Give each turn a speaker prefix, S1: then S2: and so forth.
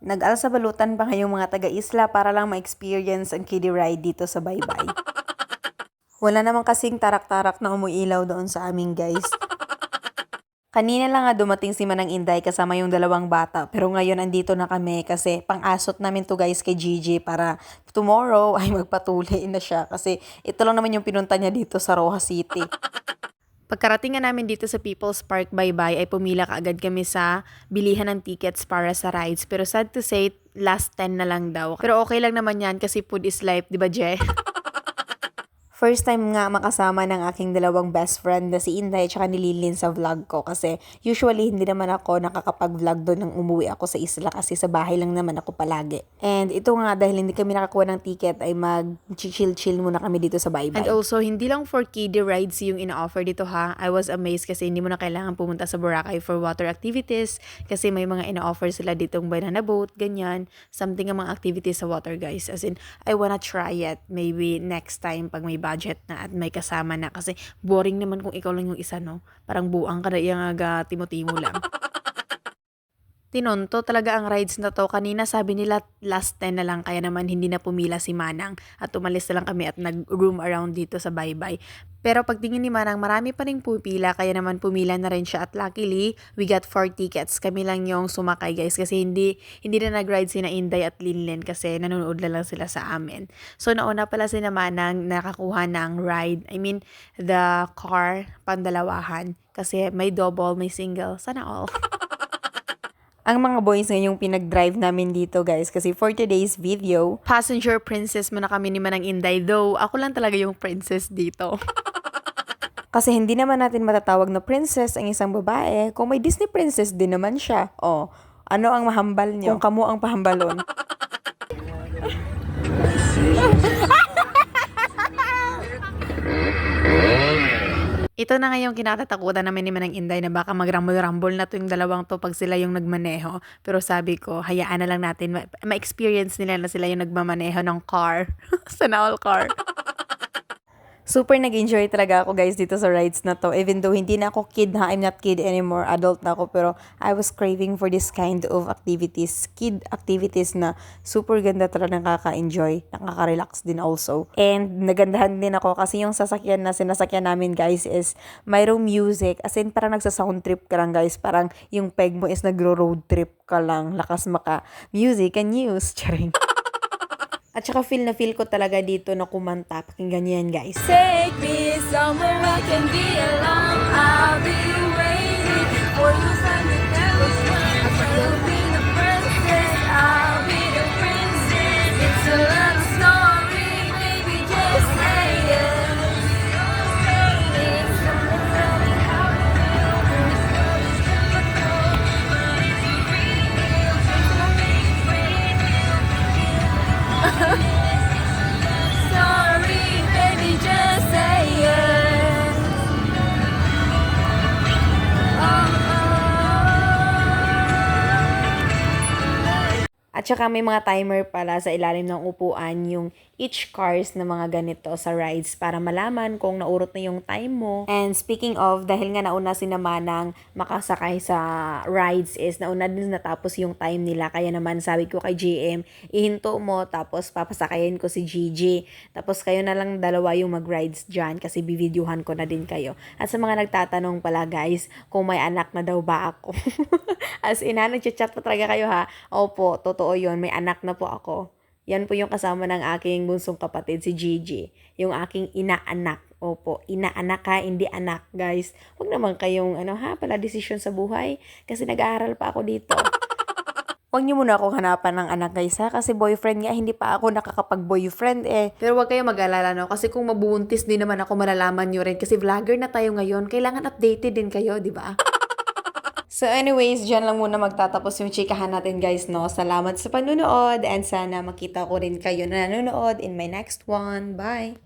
S1: Nag-alsabalutan pa kayong mga taga-isla para lang ma-experience ang kiddie ride dito sa Baybay. Wala naman kasing tarak-tarak na umuilaw doon sa amin, guys. Kanina lang nga dumating si Manang Inday kasama yung dalawang bata, pero ngayon andito na kami kasi pang-asot namin to guys kay Gigi para tomorrow ay magpatuli na siya kasi ito lang naman yung pinunta niya dito sa Rojas City. Pagkarating nga namin dito sa People's Park Baybay ay pumila kaagad kami sa bilihan ng tickets para sa rides. Pero sad to say, last 10 na lang daw. Pero okay lang naman yan kasi food is life, di ba, Je? First time nga makasama ng aking dalawang best friend na si Inday at ni Lilin sa vlog ko kasi usually hindi naman ako nakakapag-vlog doon nang umuwi ako sa isla kasi sa bahay lang naman ako palagi. And ito nga dahil hindi kami nakakuha ng ticket ay mag-chill-chill muna kami dito sa Baybay. And also hindi lang for kiddie rides yung ina-offer dito ha. I was amazed kasi hindi mo na kailangan pumunta sa Boracay for water activities kasi may mga ina-offer sila ditong banana boat, ganyan. Something ang mga activities sa water guys. As in, I wanna try it maybe next time pag may budget na at may kasama na kasi boring naman kung ikaw lang yung isa, no? Parang buang ka na yung timo-timo lang. Tinonto talaga ang rides na to. Kanina sabi nila last 10 na lang kaya naman hindi na pumila si Manang at umalis na lang kami at nag-room around dito sa Baybay. Pero pagtingin ni Manang marami pa ring pupila kaya naman pumila na rin siya at luckily we got 4 tickets. Kami lang yung sumakay guys kasi hindi na nag-ride sina Inday at Linlen kasi nanonood na lang sila sa amin. So nauna pala si Manang nakakuha ng ride. I mean the car pandalawahan kasi may double, may single. Sana all. Ang mga boys ngayong pinag-drive namin dito guys kasi for today's video, passenger princess muna kami ni Manang Inday though ako lang talaga yung princess dito. Kasi hindi naman natin matatawag na princess ang isang babae kung may Disney princess din naman siya. Oh, ano ang mahambal nyo? Kung kamo ang pahambalon. Ito na ngayong kinatatakutan namin ni Manang Inday na baka magrambol-rambol na to yung dalawang to pag sila yung nagmaneho. Pero sabi ko, hayaan na lang natin. Ma-experience nila na sila yung nagmamaneho ng car. Sana all car. Super nag-enjoy talaga ako guys dito sa rides na to. Even though hindi na ako kid ha, I'm not kid anymore, adult na ako. Pero I was craving for this kind of activities, kid activities na super ganda talaga nakaka-enjoy, nakaka-relax din also. And nagandahan din ako kasi yung sasakyan na sinasakyan namin guys is mayroong music. As in parang nagsa-sound trip ka lang guys. Parang yung peg mo is nagro-road trip ka lang. Lakas maka music and news. Charing. At saka feel na feel ko talaga dito na kumanta. Pakinggan niyo yan, guys.
S2: Take me somewhere I can be alone. I'll be waiting for you from the devil's run. I'll be the princess, I'll be the princess. It's a love story, baby, just say it. It's something really Sorry, baby, just say it.
S1: At saka may mga timer pala sa ilalim ng upuan yung each cars na mga ganito sa rides para malaman kung naurot na yung time mo. And speaking of, dahil nga nauna si Manang makasakay sa rides is nauna din natapos yung time nila. Kaya naman sabi ko kay GM, ihinto mo tapos papasakayin ko si Gigi. Tapos kayo na lang dalawa yung mag-rides dyan kasi bivideohan ko na din kayo. At sa mga nagtatanong pala guys, kung may anak na daw ba ako. As in, nag-chat pa talaga kayo ha. Opo, totoo yun. May anak na po ako. Yan po yung kasama ng aking bunsong kapatid, si Gigi. Yung aking inaanak. Opo, inaanak ha, hindi anak, guys. Huwag naman kayong, pala desisyon sa buhay. Kasi nag-aaral pa ako dito. Huwag niyo muna akong hanapan ng anak guys ha. Kasi boyfriend nga, hindi pa ako nakakapag-boyfriend eh. Pero huwag kayong mag-alala no. Kasi kung mabubuntis din naman ako, malalaman nyo rin. Kasi vlogger na tayo ngayon. Kailangan updated din kayo, di ba? So anyways, dyan lang muna magtatapos yung chikahan natin guys, no? Salamat sa panunood and sana makita ko rin kayo na nanonood in my next one. Bye!